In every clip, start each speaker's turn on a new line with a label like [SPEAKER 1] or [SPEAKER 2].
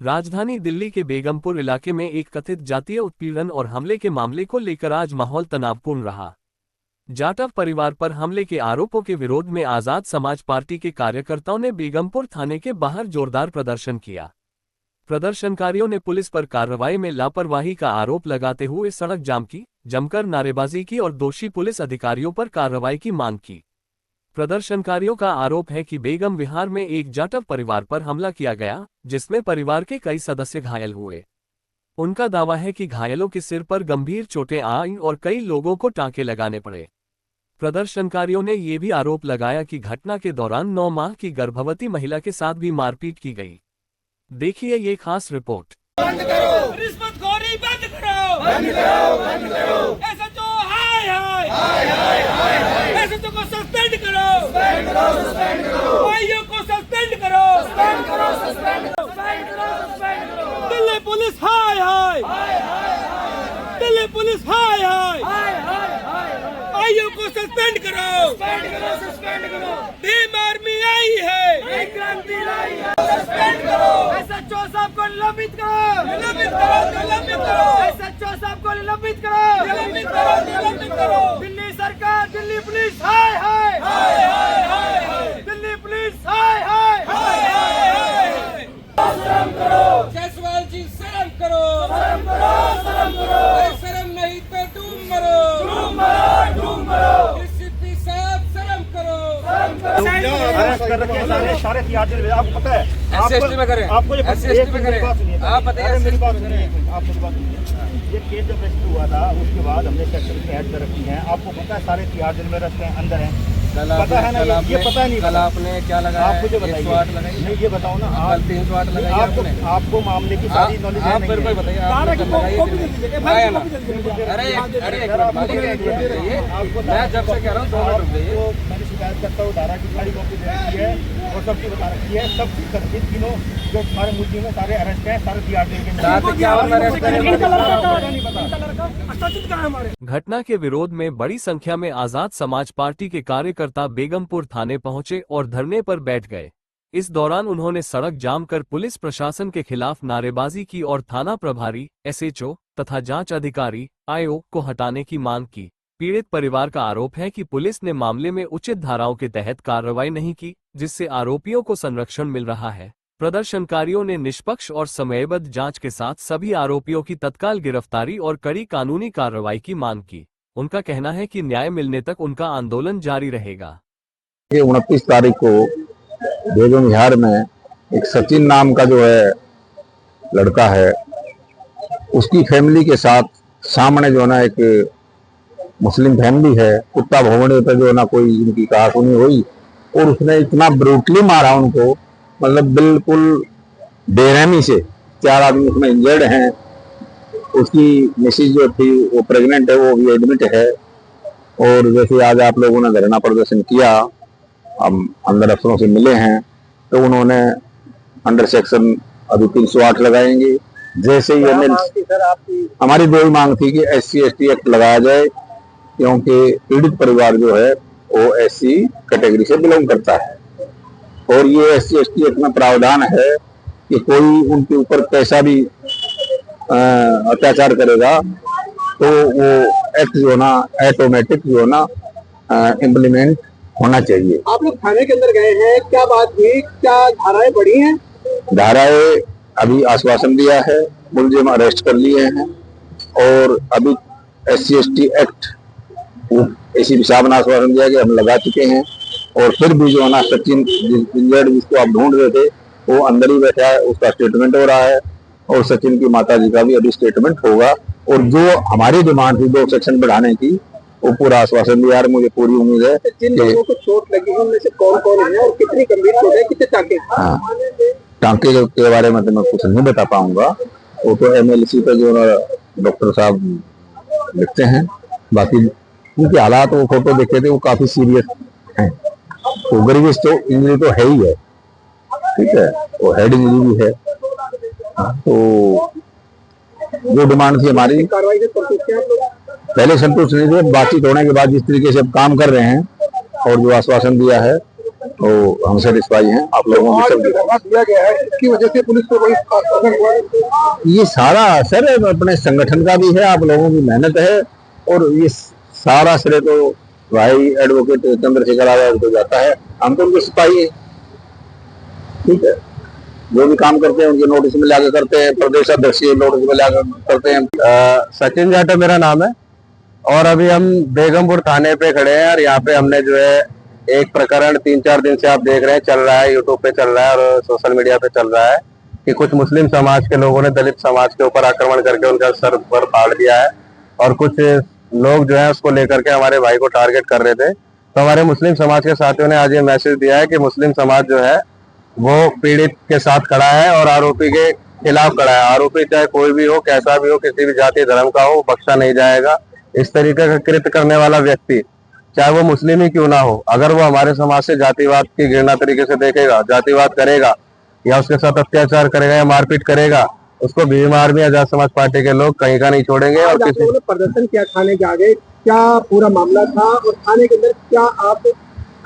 [SPEAKER 1] राजधानी दिल्ली के बेगमपुर इलाके में एक कथित जातीय उत्पीड़न और हमले के मामले को लेकर आज माहौल तनावपूर्ण रहा। जाटव परिवार पर हमले के आरोपों के विरोध में आजाद समाज पार्टी के कार्यकर्ताओं ने बेगमपुर थाने के बाहर जोरदार प्रदर्शन किया। प्रदर्शनकारियों ने पुलिस पर कार्रवाई में लापरवाही का आरोप लगाते हुए सड़क जाम की, जमकर नारेबाजी की और दोषी पुलिस अधिकारियों पर कार्रवाई की मांग की। प्रदर्शनकारियों का आरोप है कि बेगम विहार में एक जाटव परिवार पर हमला किया गया, जिसमें परिवार के कई सदस्य घायल हुए। उनका दावा है कि घायलों के सिर पर गंभीर चोटें आईं और कई लोगों को टांके लगाने पड़े। प्रदर्शनकारियों ने ये भी आरोप लगाया कि घटना के दौरान 9 माह की गर्भवती महिला के साथ भी मारपीट की गई। देखिए ये खास रिपोर्ट।
[SPEAKER 2] बंद करो, रिश्वतखोरी बंद करो, बंद करो, बंद करो। ऐसा तो हाय हाय हाय हाय हाय, ऐसा तो को सस्पेंड करो, सस्पेंड करो, सस्पेंड करो। भाइयों को सस्पेंड करो, सस्पेंड करो, सस्पेंड करो, सस्पेंड करो, सस्पेंड करो। दिल्ली पुलिस हाय हाय हाय हाय, दिल्ली पुलिस हाय हाय हाय हाय, भाइयों को सस्पेंड करो, सस्पेंड करो, सस्पेंड करो। भीम आर्मी आई है, एक क्रांति लाई है, सस्पेंड करो। SHO साहब को निलंबित करो, निलंबित करो, निलंबित करो। SHO साहब को निलंबित करो, निलंबित करो, निलंबित करो। दिल्ली सरकार, दिल्ली पुलिस हाय हाय हाय हाय हाय, दिल्ली पुलिस हाय हाय हाय हाय। शर्म करो जायसवाल जी, शर्म करो, शर्म करो, शर्म करो। शर्म नहीं तो डूब मरो, डूब मरो, डूब मरो। DCP साहब शर्म करो, शर्म करो।
[SPEAKER 3] अरेस्ट कर रखे सारे तिहाड़ जेल में, आपको पता है?
[SPEAKER 2] SC में करें,
[SPEAKER 3] आपको ये
[SPEAKER 2] SC में करें। आप बताइए,
[SPEAKER 3] मेरी बात सुनिए, आप मेरी बात सुनिए। ये केस जब रजिस्टर हुआ था, उसके बाद हमने सेक्शन में ऐड कर रखी है। आपको पता है सारे तिहाड़ जेल में रखते हैं, अंदर हैं, पता है ना? ये पता नहीं।
[SPEAKER 2] कल आपने क्या लगाया?
[SPEAKER 3] आप मुझे बताइए, नहीं ये बताओ ना।
[SPEAKER 2] कल 300 लगाई
[SPEAKER 3] आपको मामले की सारी नॉलेज है?
[SPEAKER 2] आप मेरे को बताइए, मैं जब से कह रहा हूँ 2 मिनट रुक जाइए।
[SPEAKER 3] मैंने शिकायत करता हूँ, धारा की सारी कॉपी दे रखी है और सब चीज बता रखी है। सब चीज करके तीनों जो सारे मुद्दे में सारे अरेस्ट हैं, सारे तिहाड़ जेल के
[SPEAKER 1] घटना के विरोध में बड़ी संख्या में आजाद समाज पार्टी के कार्यकर्ता बेगमपुर थाने पहुंचे और धरने पर बैठ गए। इस दौरान उन्होंने सड़क जाम कर पुलिस प्रशासन के खिलाफ नारेबाजी की और थाना प्रभारी, SHO तथा जांच अधिकारी, IO को हटाने की मांग की। पीड़ित परिवार का आरोप है कि पुलिस ने मामले में उचित धाराओं के तहत कार्रवाई नहीं की, जिससे आरोपियों को संरक्षण मिल रहा है। प्रदर्शनकारियों ने निष्पक्ष और समयबद्ध जांच के साथ सभी आरोपियों की तत्काल गिरफ्तारी और कड़ी कानूनी कार्रवाई की मांग की। उनका कहना है कि न्याय मिलने तक उनका आंदोलन जारी रहेगा।
[SPEAKER 4] 29 तारीख को बेगम विहार में एक सचिन नाम का जो है लड़का है, उसकी फैमिली के साथ सामने जो है ना एक मुस्लिम फैमिली है, कुत्ता भौंकने पर जो है ना कोई इनकी कहासुनी हुई और उसने इतना ब्रूटली मारा उनको, मतलब बिल्कुल बेरहमी से। 4 आदमी उसमें इंजर्ड हैं। उसकी मिसेज जो थी वो प्रेग्नेंट है, वो भी एडमिट है। और जैसे आज आप लोगों ने धरना प्रदर्शन किया, हम अंदर अफसरों से मिले हैं, तो उन्होंने अंडर सेक्शन अभी 308 लगाएंगे। जैसे ही हमारी 2 ही मांग थी कि SC/ST एक्ट लगाया जाए, क्योंकि पीड़ित परिवार जो है वो SC कैटेगरी से बिलोंग करता है और ये SC/ST एक्ट में प्रावधान है कि कोई उनके ऊपर कैसा भी अत्याचार करेगा तो वो एक्ट जो ना ऑटोमेटिक जो ना इम्प्लीमेंट होना चाहिए।
[SPEAKER 5] आप लोग थाने के अंदर गए हैं, क्या बात हुई, क्या धाराएं बढ़ी हैं?
[SPEAKER 4] धाराएं अभी आश्वासन दिया है, मुलजिम अरेस्ट कर लिए हैं और अभी SC/ST एक्ट ACP साहब ने आश्वासन दिया कि हम लगा चुके हैं। और फिर भी जो है ना सचिन इंजर्ड जिसको आप ढूंढ रहे थे वो अंदर ही बैठा है, उसका स्टेटमेंट हो रहा है और सचिन की माताजी का भी अभी स्टेटमेंट होगा। और जो हमारी डिमांड थी 2 सेक्शन बढ़ाने की, वो पूरा आश्वासन दिया। मुझे पूरी उम्मीद है।
[SPEAKER 5] जिन लोगों को चोट लगी है उनमें से कौन कौन है और कितनी गंभीर चोट है, कितने टांके?
[SPEAKER 4] हाँ, टांके के बारे में तो मैं कुछ नहीं बता पाऊंगा, वो तो MLC पे जो डॉक्टर साहब लिखते हैं। बाकी उनके हालात वो फोटो देखे थे, वो काफी सीरियस हैं। तो ग्रीवियस तो इंजरी तो है ही है, ठीक है, वो हेड इंजरी भी है। तो जो डिमांड थी हमारी,
[SPEAKER 5] कार्रवाई से संतुष्ट हैं आप लोग?
[SPEAKER 4] पहले संतुष्ट नहीं थे, बातचीत होने के बाद जिस तरीके से अब काम कर रहे हैं और जो आश्वासन दिया है तो हम सेटिस्फाई हैं। आप लोगों की सब
[SPEAKER 5] धरना दिया गया है, इसकी वजह से पुलिस को कोई असर हुआ है?
[SPEAKER 4] ये सारा असर अपने संगठन का भी है, आप लोगों की मेहनत है, और ये सारा श्रेय तो भाई एडवोकेट चंद्रशेखर आजाद को जाता है। हम तो उनके सिपाही हैं, ठीक है। जो भी काम करते हैं उनके नोटिस में लाके करते हैं, प्रदेश अध्यक्ष नोटिस में लाकर करते हैं।
[SPEAKER 6] सचिन जाटव मेरा नाम है और अभी हम बेगमपुर थाने पे खड़े हैं और यहाँ पे हमने जो है एक प्रकरण 3-4 दिन से आप देख रहे हैं चल रहा है, यूट्यूब पे चल रहा है और सोशल मीडिया पे चल रहा है कि कुछ मुस्लिम समाज के लोगों ने दलित समाज के ऊपर आक्रमण करके उनका सर पर फाड़ दिया है और कुछ लोग जो है उसको लेकर के हमारे भाई को टारगेट कर रहे थे। तो हमारे मुस्लिम समाज के साथियों ने आज ये मैसेज दिया है कि मुस्लिम समाज जो है वो पीड़ित के साथ खड़ा है और आरोपी के खिलाफ खड़ा है। आरोपी चाहे कोई भी हो, कैसा भी हो, किसी भी जाति धर्म का हो, बख्शा नहीं जाएगा। इस तरीके का कृत्य करने वाला व्यक्ति चाहे वो मुस्लिम ही क्यों ना हो, अगर वो हमारे समाज से जातिवाद की घृणा तरीके से देखेगा, जातिवाद करेगा या उसके साथ अत्याचार करेगा या मारपीट करेगा, उसको भीम आर्मी आजाद समाज पार्टी के लोग कहीं का नहीं छोड़ेंगे। और
[SPEAKER 5] आप लोगों ने प्रदर्शन किया थाने के आगे, क्या पूरा मामला था और थाने के अंदर क्या आप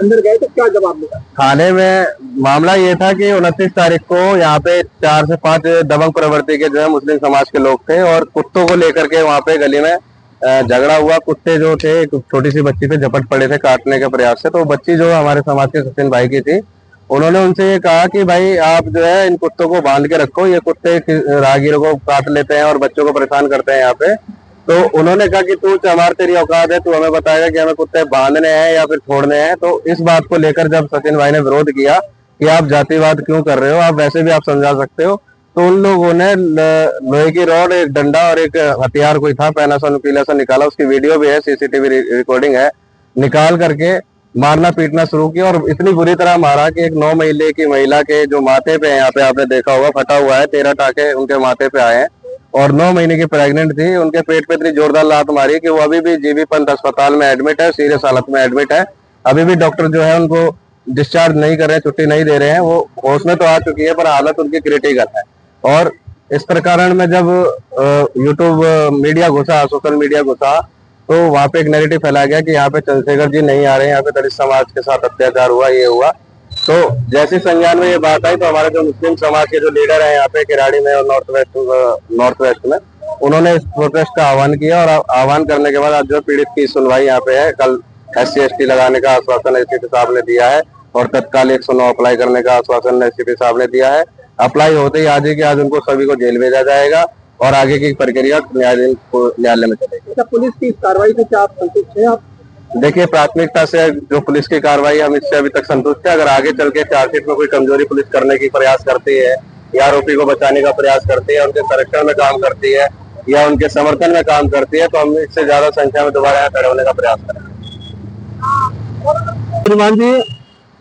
[SPEAKER 5] अंदर गए तो क्या जवाब मिला?
[SPEAKER 6] थाने में मामला ये था कि 29 तारीख को यहाँ पे 4 से 5 दबंग प्रवृत्ति के जो है मुस्लिम समाज के लोग थे और कुत्तों को लेकर के वहाँ पे गली में झगड़ा हुआ। कुत्ते जो थे एक छोटी सी बच्ची पे झपट पड़े थे काटने के प्रयास से। तो बच्ची जो हमारे समाज के सचिन भाई की थी, उन्होंने उनसे ये कहा कि भाई आप जो है इन कुत्तों को बांध के रखो, ये कुत्ते राहगीरों को काट लेते हैं और बच्चों को परेशान करते हैं यहाँ पे। तो उन्होंने कहा कि तू हमारी तेरी औकात है, तू हमें बताएगा कि हमें कुत्ते बांधने हैं या फिर छोड़ने हैं। तो इस बात को लेकर जब सचिन भाई ने विरोध किया कि आप जातिवाद क्यों कर रहे हो, आप वैसे भी आप समझा सकते हो, तो उन लोगों ने लोहे की रॉड, एक डंडा और एक हथियार कोई था पहना सा नुकीला सा निकाला, उसकी वीडियो भी है, सीसीटीवी रिकॉर्डिंग है, निकाल करके मारना पीटना शुरू किया और इतनी बुरी तरह मारा कि एक 9 महीने की महिला के जो माथे पे यहाँ पे आपने देखा होगा फटा हुआ है, 13 टाके उनके माथे पे आए हैं और 9 महीने की प्रेग्नेंट थी। उनके पेट पे इतनी जोरदार लात मारी कि वो अभी भी जीबी पंत अस्पताल में एडमिट है, सीरियस हालत में एडमिट है। अभी भी डॉक्टर जो है उनको डिस्चार्ज नहीं कर रहे हैं, छुट्टी नहीं दे रहे हैं। वो होश में तो आ चुकी है पर हालत उनकी क्रिटिकल है। और इस प्रकरण में जब यूट्यूब मीडिया घुसा, सोशल मीडिया घुसा, तो वहाँ पे एक नैरेटिव फैला गया कि यहाँ पे चंद्रशेखर जी नहीं आ रहे हैं, यहाँ पे दलित समाज के साथ अत्याचार हुआ, ये हुआ। तो जैसे संज्ञान में ये बात आई तो हमारे जो मुस्लिम समाज के जो लीडर हैं यहाँ पे किराड़ी में और नॉर्थ वेस्ट में, उन्होंने इस प्रोटेस्ट का आह्वान किया और आह्वान करने के बाद आज जो पीड़ित की सुनवाई यहाँ पे है, कल SC/ST लगाने का आश्वासन एसपी साहब ने दिया है और तत्काल 109 अप्लाई करने का आश्वासन एसपी साहब ने दिया है। अप्लाई होते ही आज ही कि आज उनको सभी को जेल भेजा जाएगा और आगे की प्रक्रिया न्यायालय में चलेगी।
[SPEAKER 5] पुलिस की इस कार्रवाई से क्या आप संतुष्ट हैं? आप
[SPEAKER 6] देखिए, प्राथमिकता से जो पुलिस की कार्रवाई हम इससे अभी तक संतुष्ट है। अगर आगे चल के चार्जशीट में कोई कमजोरी पुलिस करने की प्रयास करती है या आरोपी को बचाने का प्रयास करती है, उनके संरक्षण में काम करती है या उनके समर्थन में काम करती है, तो हम इससे ज्यादा संख्या में दोबारा यहाँ खड़े होने का प्रयास करेंगे।
[SPEAKER 4] श्रीमान जी,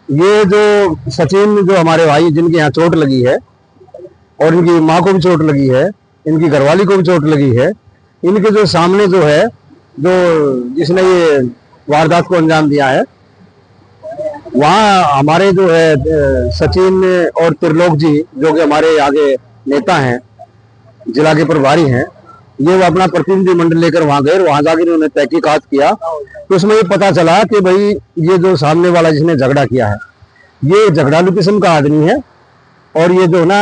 [SPEAKER 4] ये जो सचिन जो हमारे भाई जिनके यहाँ चोट लगी है और इनकी माँ को भी चोट लगी है, इनकी घरवाली को भी चोट लगी है, इनके जो सामने जो है, जो जिसने ये वारदात को अंजाम दिया है, वहाँ हमारे जो है सचिन और त्रिलोक जी जो कि हमारे आगे नेता हैं, जिला के प्रभारी हैं, ये वो अपना प्रतिनिधि मंडल लेकर वहां गए। वहां जाकर उन्होंने तहकीकात किया तो उसमें ये पता चला कि भाई ये जो सामने वाला जिसने झगड़ा किया है, ये झगड़ालू किस्म का आदमी है और ये जो ना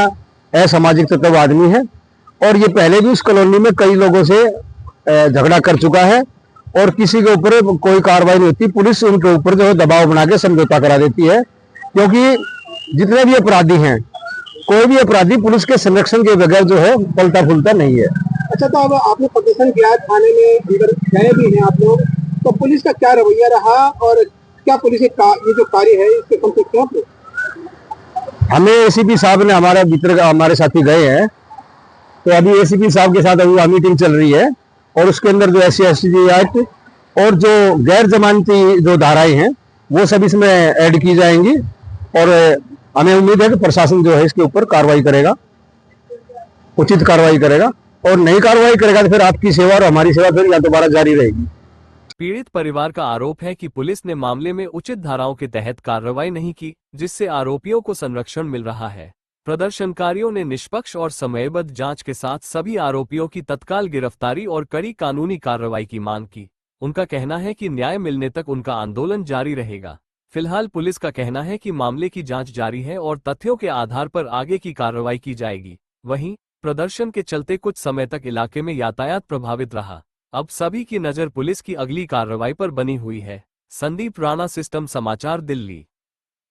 [SPEAKER 4] असामाजिक तत्व आदमी है और ये पहले भी उस कॉलोनी में कई लोगों से झगड़ा कर चुका है और किसी के ऊपर कोई कार्रवाई नहीं होती। पुलिस उनके ऊपर जो है दबाव बना के समझौता करा देती है, क्योंकि जितने भी अपराधी हैं, कोई भी अपराधी पुलिस के संरक्षण के बगैर जो है पलता फूलता नहीं है।
[SPEAKER 5] अच्छा, तो अब आपने प्रदर्शन किया, थाने में अंदर गए भी हैं आप लोग, तो पुलिस का क्या रवैया रहा और क्या पुलिस ये जो कार्य है इसके संतुष्ट हैं आप?
[SPEAKER 4] हमें एसीपी साहब ने हमारे साथी गए हैं, तो अभी एसीपी साहब के साथ अभी मीटिंग चल रही है और उसके अंदर जो SC/ST एक्ट और जो गैर जमानती जो धाराएं हैं वो सब इसमें ऐड की जाएंगी और हमें उम्मीद है कि प्रशासन जो है इसके ऊपर कार्रवाई करेगा, उचित कार्रवाई करेगा और नई कार्रवाई करेगा तो फिर आपकी सेवा और हमारी सेवा फिर या दोबारा जारी रहेगी।
[SPEAKER 1] पीड़ित परिवार का आरोप है कि पुलिस ने मामले में उचित धाराओं के तहत कार्रवाई नहीं की, जिससे आरोपियों को संरक्षण मिल रहा है। प्रदर्शनकारियों ने निष्पक्ष और समयबद्ध जांच के साथ सभी आरोपियों की तत्काल गिरफ्तारी और कड़ी कानूनी कार्रवाई की मांग की। उनका कहना है कि न्याय मिलने तक उनका आंदोलन जारी रहेगा। फिलहाल पुलिस का कहना है कि मामले की जांच जारी है और तथ्यों के आधार पर आगे की कार्रवाई की जाएगी। वहीं प्रदर्शन के चलते कुछ समय तक इलाके में यातायात प्रभावित रहा। अब सभी की नजर पुलिस की अगली कार्रवाई पर बनी हुई है। संदीप राणा, सिस्टम समाचार, दिल्ली।